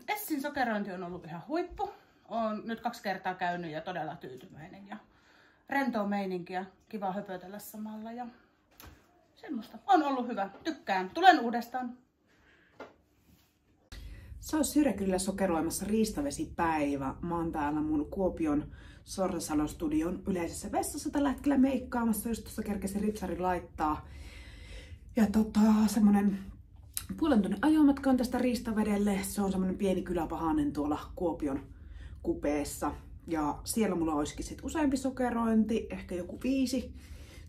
Essin sokerointi on ollut ihan huippu. Olen nyt 2 kertaa käynyt ja todella tyytyväinen. Ja rentoa meininkiä, kiva höpötellä samalla ja semmoista. On ollut hyvä, tykkään. Tulen uudestaan. Se on Syre kyllä sokeroimassa riistavesipäivä. Mä oon täällä mun Kuopion Sorsasalon studion yleisessä vessassa tällä hetkellä meikkaamassa, jos tuossa kerkesin ripsari laittaa. Ja semmonen puolen tunnin ajomatka on tästä Riistavedelle. Se on semmonen pieni kyläpahanen tuolla Kuopion kupeessa. Ja siellä mulla olisikin sit useampi sokerointi, ehkä joku 5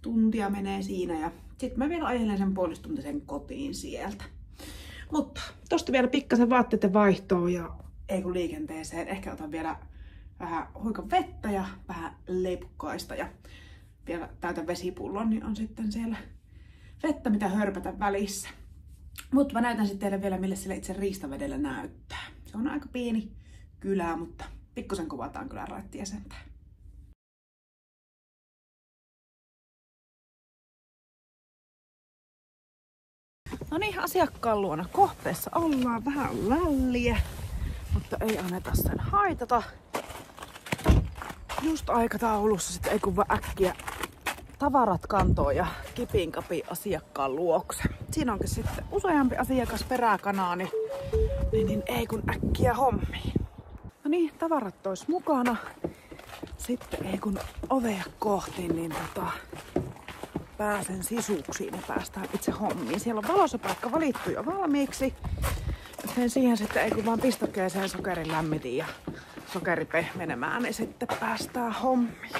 tuntia menee siinä. Ja sit mä vielä ajelen sen puolistuntisen kotiin sieltä. Mutta tosta vielä pikkasen vaatteiden vaihtoon ja ei kun liikenteeseen. Ehkä otan vielä vähän huikan vettä ja vähän leipukkaista ja vielä täytän vesipullon, niin on sitten siellä vettä mitä hörpätä välissä. Mutta mä näytän sitten teille vielä, millä sillä itse Riistavedellä näyttää. Se on aika pieni kylä, mutta pikkusen kuvataan kyllä raittia sentään. No niin, asiakkaan luona kohteessa ollaan. Vähän lälliä, mutta ei anneta sen haitata. Just aikataulussa sitten ei kun vaan äkkiä tavarat kantoon ja kipin kapi asiakkaan luokse. Siinä onkin sitten useampi asiakas peräkanaa, niin ei kun äkkiä hommiin. No niin, tavarat tois mukana. Sitten ei kun ovea kohti, niin pääsen sisuksiin ja päästään itse hommiin. Siellä on valosapaikka valittu jo valmiiksi. Joten siihen sitten ei kun vaan pistokkeeseen sokerin lämmitin ja sokeri pehmenemään, niin sitten päästään hommiin.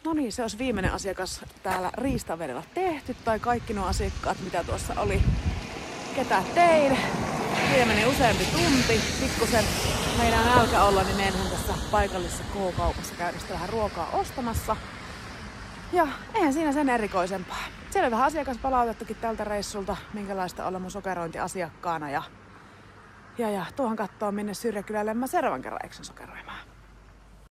No niin, se olisi viimeinen asiakas täällä Riistavedellä tehty, tai kaikki nuo asiakkaat, mitä tuossa oli, ketä tein. Siitä meni useampi tunti, pikkusen meidän nälkä olla, niin enhän tässä paikallisessa K-kaupassa käydä vähän ruokaa ostamassa. Ja eihän siinä sen erikoisempaa. Siellä on vähän asiakaspalautettakin tältä reissulta, minkälaista olla mun sokerointiasiakkaana. Ja tuohon kattoon minne Syrjäkylälle mä seuraavan kerran eksyn sokeroimaan.